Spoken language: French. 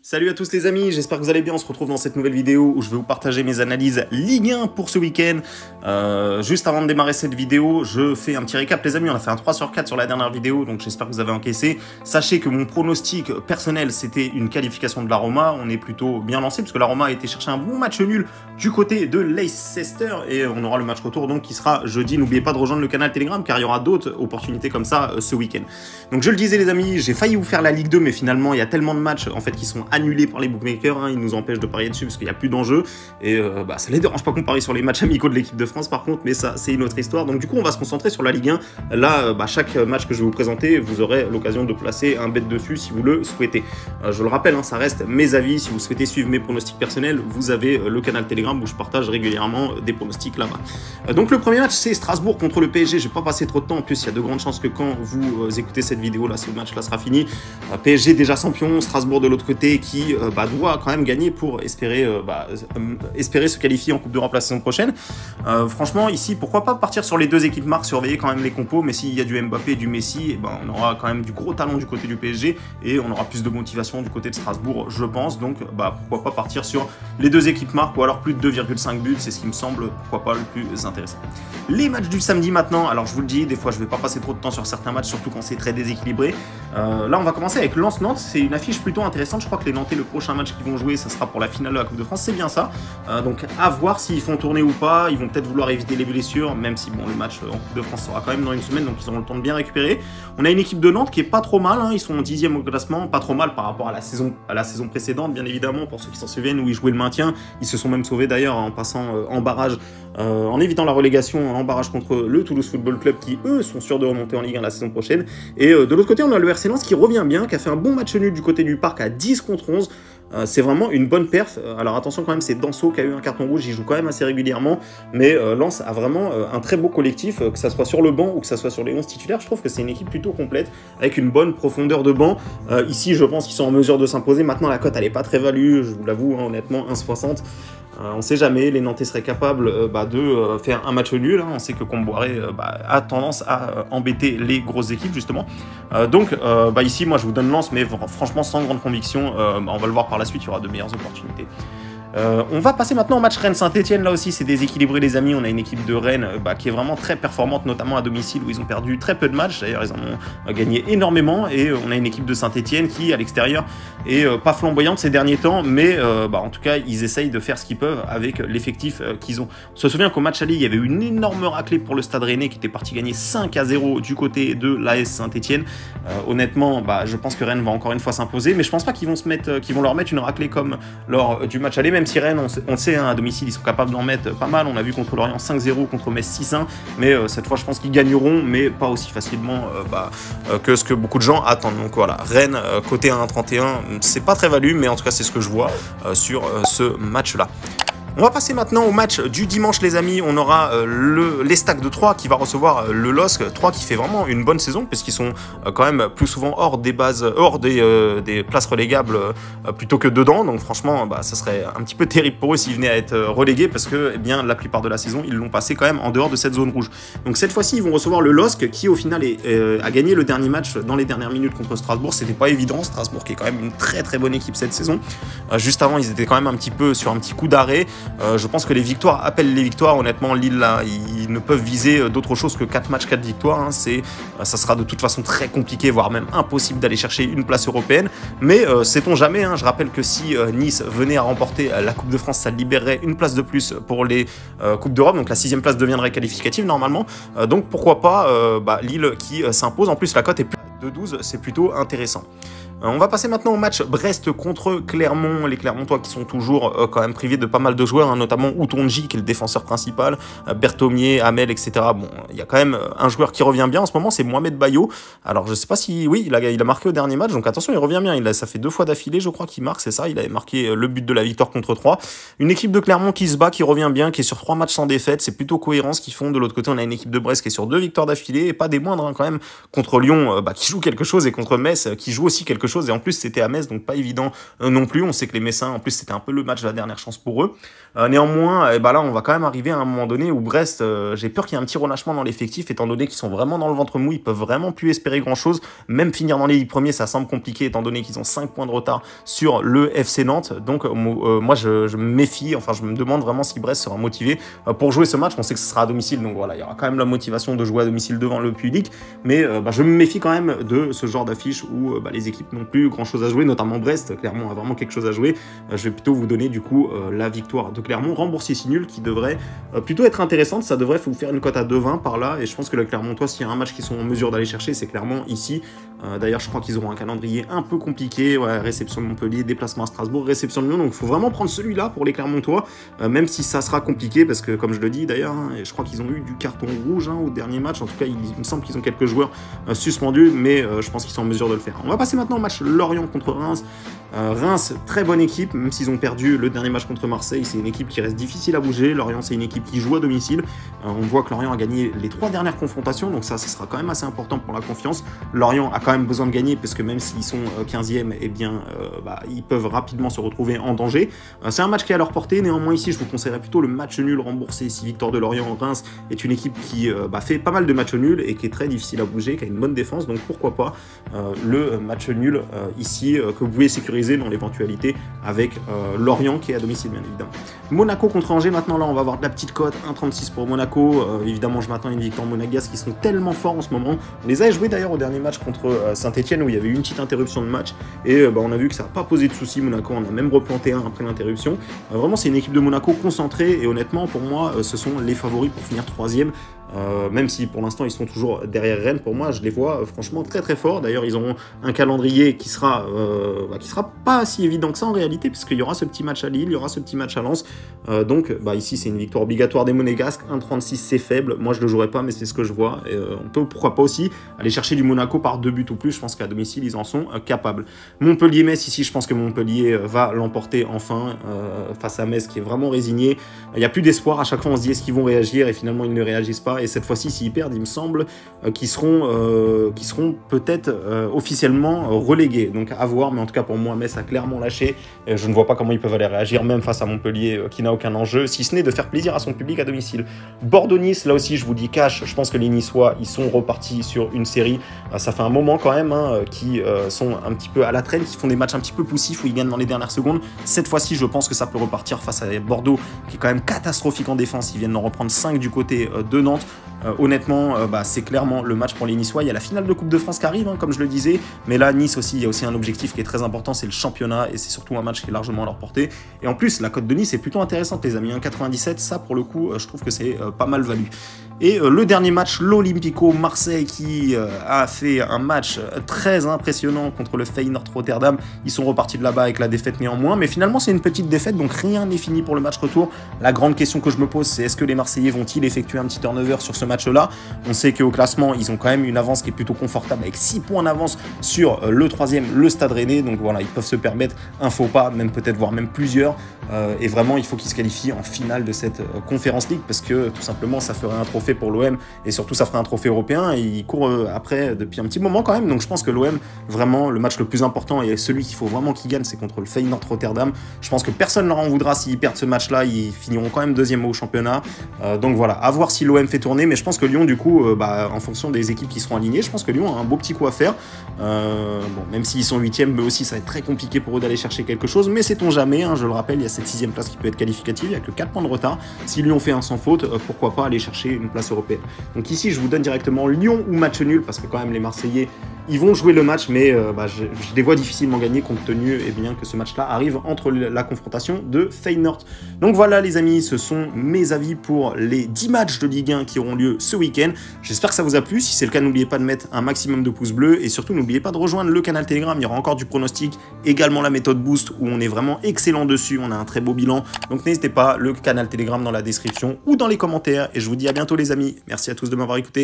Salut à tous les amis, j'espère que vous allez bien. On se retrouve dans cette nouvelle vidéo où je vais vous partager mes analyses Ligue 1 pour ce week-end. Juste avant de démarrer cette vidéo, je fais un petit récap les amis. On a fait un 3 sur 4 sur la dernière vidéo, donc j'espère que vous avez encaissé. Sachez que mon pronostic personnel, c'était une qualification de la Roma. On est plutôt bien lancé parce que la Roma a été chercher un bon match nul du côté de Leicester. Et on aura le match retour donc qui sera jeudi. N'oubliez pas de rejoindre le canal Telegram car il y aura d'autres opportunités comme ça ce week-end. Donc je le disais les amis, j'ai failli vous faire la Ligue 2, mais finalement il y a tellement de matchs en fait qui sont annulé par les bookmakers, hein, ils nous empêchent de parier dessus parce qu'il n'y a plus d'enjeux et ça les dérange pas qu'on parie sur les matchs amicaux de l'équipe de France par contre, mais ça c'est une autre histoire. Donc du coup on va se concentrer sur la Ligue 1. Là chaque match que je vais vous présenter, vous aurez l'occasion de placer un bet dessus si vous le souhaitez. Je le rappelle, hein, ça reste mes avis. Si vous souhaitez suivre mes pronostics personnels, vous avez le canal Telegram où je partage régulièrement des pronostics là-bas. Donc le premier match c'est Strasbourg contre le PSG. Je vais pas passer trop de temps, en plus il y a de grandes chances que quand vous écoutez cette vidéo là, ce match là sera fini. PSG déjà champion, Strasbourg de l'autre côté qui doit quand même gagner pour espérer se qualifier en Coupe d'Europe la saison prochaine. Franchement, ici, pourquoi pas partir sur les deux équipes marques, surveiller quand même les compos, mais s'il y a du Mbappé et du Messi, on aura quand même du gros talent du côté du PSG et on aura plus de motivation du côté de Strasbourg, je pense. Donc, pourquoi pas partir sur les deux équipes marques ou alors plus de 2,5 buts, c'est ce qui me semble, pourquoi pas, le plus intéressant. Les matchs du samedi maintenant, alors je vous le dis, des fois je vais pas passer trop de temps sur certains matchs, surtout quand c'est très déséquilibré. Là, on va commencer avec Lens-Nantes, c'est une affiche plutôt intéressante. Je crois que les Nantais, le prochain match qu'ils vont jouer, ça sera pour la finale de la Coupe de France, c'est bien ça. Donc à voir s'ils font tourner ou pas. Ils vont peut-être vouloir éviter les blessures, même si bon, le match en Coupe de France sera quand même dans une semaine, donc ils auront le temps de bien récupérer. On a une équipe de Nantes qui est pas trop mal, hein. Ils sont 10e au classement, pas trop mal par rapport à la saison précédente, bien évidemment, pour ceux qui s'en souviennent, où ils jouaient le maintien. Ils se sont même sauvés d'ailleurs en passant en barrage, en évitant la relégation en barrage contre le Toulouse Football Club qui eux sont sûrs de remonter en Ligue 1 la saison prochaine. Et de l'autre côté on a le RC Lens qui revient bien, qui a fait un bon match nul du côté du Parc à 10 contre 11. C'est vraiment une bonne perf. Alors attention quand même, c'est Danso qui a eu un carton rouge, il joue quand même assez régulièrement, mais Lens a vraiment un très beau collectif, que ça soit sur le banc ou que ça soit sur les 11 titulaires. Je trouve que c'est une équipe plutôt complète, avec une bonne profondeur de banc. Ici je pense qu'ils sont en mesure de s'imposer. Maintenant la cote elle est pas très value, je vous l'avoue, hein, honnêtement, 1,60. On ne sait jamais, les Nantais seraient capables de faire un match nul. Hein. On sait que Comboiré a tendance à embêter les grosses équipes, justement. Donc, ici, moi, je vous donne Lens, mais franchement, sans grande conviction. On va le voir par la suite, il y aura de meilleures opportunités. On va passer maintenant au match Rennes-Saint-Etienne. Là aussi, c'est déséquilibré, les amis. On a une équipe de Rennes qui est vraiment très performante, notamment à domicile, où ils ont perdu très peu de matchs. D'ailleurs, ils en ont gagné énormément. Et on a une équipe de Saint-Etienne qui, à l'extérieur, est pas flamboyante ces derniers temps. Mais en tout cas, ils essayent de faire ce qu'ils peuvent avec l'effectif qu'ils ont. On se souvient qu'au match aller, il y avait une énorme raclée pour le Stade Rennais qui était parti gagner 5-0 du côté de l'AS Saint-Etienne. Honnêtement, je pense que Rennes va encore une fois s'imposer. Mais je pense pas qu'ils vont leur mettre une raclée comme lors du match aller. Même si Rennes, on le sait, hein, à domicile, ils sont capables d'en mettre pas mal. On a vu contre Lorient 5-0, contre Metz 6-1. Mais cette fois, je pense qu'ils gagneront, mais pas aussi facilement que ce que beaucoup de gens attendent. Donc voilà, Rennes, côté 1,31, c'est pas très valu, mais en tout cas, c'est ce que je vois sur ce match-là. On va passer maintenant au match du dimanche, les amis. On aura l'Estac de Troyes qui va recevoir le LOSC. Troyes qui fait vraiment une bonne saison puisqu'ils sont quand même plus souvent hors des bases, hors des places relégables plutôt que dedans. Donc franchement, ça serait un petit peu terrible pour eux s'ils venaient à être relégués parce que la plupart de la saison, ils l'ont passé quand même en dehors de cette zone rouge. Donc cette fois-ci, ils vont recevoir le LOSC qui au final a gagné le dernier match dans les dernières minutes contre Strasbourg. C'était pas évident. Strasbourg qui est quand même une très très bonne équipe cette saison. Juste avant, ils étaient quand même un petit peu sur un petit coup d'arrêt. Je pense que les victoires appellent les victoires. Honnêtement, Lille, là, ils ne peuvent viser d'autre chose que 4 matchs, 4 victoires. Hein. Ça sera de toute façon très compliqué, voire même impossible d'aller chercher une place européenne. Mais sait-on jamais, hein. Je rappelle que si Nice venait à remporter la Coupe de France, ça libérerait une place de plus pour les Coupes d'Europe. Donc la 6e place deviendrait qualificative normalement. Donc pourquoi pas Lille qui s'impose. En plus, la cote est de 12, c'est plutôt intéressant. On va passer maintenant au match Brest contre Clermont. Les Clermontois qui sont toujours quand même privés de pas mal de joueurs, hein, notamment Outonji qui est le défenseur principal, Berthomier, Hamel, etc. Bon, il y a quand même un joueur qui revient bien en ce moment, c'est Mohamed Bayo. Alors je sais pas si... Oui, il a marqué au dernier match, donc attention, il revient bien. Ça fait 2 fois d'affilée, je crois qu'il marque, c'est ça. Il avait marqué le but de la victoire contre 3. Une équipe de Clermont qui se bat, qui revient bien, qui est sur 3 matchs sans défaite. C'est plutôt cohérent ce qu'ils font. De l'autre côté, on a une équipe de Brest qui est sur 2 victoires d'affilée, et pas des moindres hein, quand même, contre Lyon qui joue quelque chose, et contre Metz qui joue aussi quelque chose. chose. Et en plus, c'était à Metz, donc pas évident non plus. On sait que les Messins, en plus, c'était un peu le match de la dernière chance pour eux. Néanmoins, là, on va quand même arriver à un moment donné où Brest, j'ai peur qu'il y ait un petit relâchement dans l'effectif, étant donné qu'ils sont vraiment dans le ventre mou, ils peuvent vraiment plus espérer grand-chose. Même finir dans les 10 premiers, ça semble compliqué, étant donné qu'ils ont 5 points de retard sur le FC Nantes. Donc, moi, je me méfie, enfin, je me demande vraiment si Brest sera motivé pour jouer ce match. On sait que ce sera à domicile, donc voilà, il y aura quand même la motivation de jouer à domicile devant le public. Mais je me méfie quand même de ce genre d'affiche où les équipes n'ont plus grand-chose à jouer, notamment Brest. Clermont a vraiment quelque chose à jouer. Je vais plutôt vous donner, du coup, la victoire de Clermont, remboursé si nul, qui devrait plutôt être intéressante. Ça devrait vous faire une cote à 2,20 par là. Et je pense que le Clermontois, s'il y a un match qu'ils sont en mesure d'aller chercher, c'est clairement ici. D'ailleurs, je crois qu'ils auront un calendrier un peu compliqué. Ouais, réception de Montpellier, déplacement à Strasbourg, réception de Lyon. Donc, il faut vraiment prendre celui-là pour les Clermontois, même si ça sera compliqué, parce que, comme je le dis d'ailleurs, je crois qu'ils ont eu du carton rouge au dernier match. En tout cas, il me semble qu'ils ont quelques joueurs suspendus, mais je pense qu'ils sont en mesure de le faire. On va passer maintenant au match Lorient contre Reims. Reims, très bonne équipe, même s'ils ont perdu le dernier match contre Marseille. C'est une équipe qui reste difficile à bouger. Lorient, c'est une équipe qui joue à domicile. On voit que Lorient a gagné les 3 dernières confrontations, donc ça sera quand même assez important pour la confiance. Lorient a quand même besoin de gagner, parce que même s'ils sont 15e, eh bien, ils peuvent rapidement se retrouver en danger. C'est un match qui est à leur portée. Néanmoins, ici, je vous conseillerais plutôt le match nul remboursé. Si victoire de Lorient, Reims est une équipe qui fait pas mal de matchs nuls et qui est très difficile à bouger, qui a une bonne défense, donc pourquoi pas le match nul ici que vous pouvez sécuriser dans l'éventualité avec Lorient qui est à domicile, bien évidemment. Monaco contre Angers, maintenant là on va avoir de la petite cote, 1,36 pour Monaco. Évidemment, je m'attends à une victoire monégasque, qui sont tellement forts en ce moment. On les a joués d'ailleurs au dernier match contre Saint-Etienne, où il y avait eu une petite interruption de match, et on a vu que ça n'a pas posé de soucis. Monaco, on a même replanté un après l'interruption. Vraiment, c'est une équipe de Monaco concentrée, et honnêtement, pour moi, ce sont les favoris pour finir 3e. Même si pour l'instant ils sont toujours derrière Rennes, pour moi je les vois franchement très très forts. D'ailleurs, ils auront un calendrier qui sera pas si évident que ça en réalité, puisqu'il y aura ce petit match à Lille, il y aura ce petit match à Lens. Donc ici c'est une victoire obligatoire des Monégasques. 1,36 c'est faible, moi je le jouerai pas, mais c'est ce que je vois. Et, on peut pourquoi pas aussi aller chercher du Monaco par 2 buts ou plus. Je pense qu'à domicile ils en sont capables. Montpellier-Metz, ici je pense que Montpellier va l'emporter enfin face à Metz qui est vraiment résigné. Il n'y a plus d'espoir, à chaque fois on se dit est-ce qu'ils vont réagir, et finalement ils ne réagissent pas. Et cette fois-ci, s'ils perdent, il me semble qu'ils seront peut-être officiellement relégués. Donc à voir, mais en tout cas pour moi, Metz a clairement lâché. Et je ne vois pas comment ils peuvent aller réagir, même face à Montpellier qui n'a aucun enjeu, si ce n'est de faire plaisir à son public à domicile. Bordeaux-Nice, là aussi, je vous dis cash, je pense que les Niçois, ils sont repartis sur une série. Ça fait un moment quand même qui sont un petit peu à la traîne, qui font des matchs un petit peu poussifs où ils gagnent dans les dernières secondes. Cette fois-ci, je pense que ça peut repartir face à Bordeaux, qui est quand même catastrophique en défense. Ils viennent d'en reprendre 5 du côté de Nantes. Honnêtement, c'est clairement le match pour les Niçois. Il y a la finale de Coupe de France qui arrive, comme je le disais, mais là, Nice aussi, il y a aussi un objectif qui est très important, c'est le championnat, et c'est surtout un match qui est largement à leur portée. Et en plus, la cote de Nice est plutôt intéressante, les amis. 1,97, ça pour le coup, je trouve que c'est pas mal valu. Et le dernier match, l'Olympico Marseille, qui a fait un match très impressionnant contre le Feyenoord Rotterdam. Ils sont repartis de là-bas avec la défaite néanmoins, mais finalement c'est une petite défaite, donc rien n'est fini pour le match retour. La grande question que je me pose, c'est est-ce que les Marseillais vont-ils effectuer un petit turnover sur ce match-là? On sait qu'au classement, ils ont quand même une avance qui est plutôt confortable, avec 6 points d'avance sur le 3e, le Stade Rennais. Donc voilà, ils peuvent se permettre un faux pas, même peut-être, voire même plusieurs. Et vraiment, il faut qu'ils se qualifient en finale de cette Conference League, parce que tout simplement, ça ferait un trophée pour l'OM, et surtout ça ferait un trophée européen, et ils courent après depuis un petit moment quand même. Donc je pense que l'OM, vraiment, le match le plus important et celui qu'il faut vraiment qu'ils gagnent, c'est contre le Feyenoord Rotterdam. Je pense que personne ne leur en voudra s'ils perdent ce match-là, ils finiront quand même 2e au championnat. Donc voilà, à voir si l'OM fait tourner, mais je pense que Lyon, du coup, en fonction des équipes qui seront alignées, je pense que Lyon a un beau petit coup à faire. Même s'ils sont 8e, mais aussi ça va être très compliqué pour eux d'aller chercher quelque chose, mais sait-on jamais, je le rappelle, il y a cette 6e place qui peut être qualificative, il n'y a que 4 points de retard. Si Lyon fait un sans faute, pourquoi pas aller chercher une place européenne. Donc ici, je vous donne directement Lyon ou match nul, parce que quand même les Marseillais, ils vont jouer le match, mais je les vois difficilement gagner, compte tenu bien que ce match-là arrive entre la confrontation de Feyenoord. Donc voilà les amis, ce sont mes avis pour les 10 matchs de Ligue 1 qui auront lieu ce week-end. J'espère que ça vous a plu. Si c'est le cas, n'oubliez pas de mettre un maximum de pouces bleus, et surtout n'oubliez pas de rejoindre le canal Telegram. Il y aura encore du pronostic, également la méthode Boost, où on est vraiment excellent dessus, on a un très beau bilan. Donc n'hésitez pas, le canal Telegram dans la description ou dans les commentaires, et je vous dis à bientôt les amis. Merci à tous de m'avoir écouté.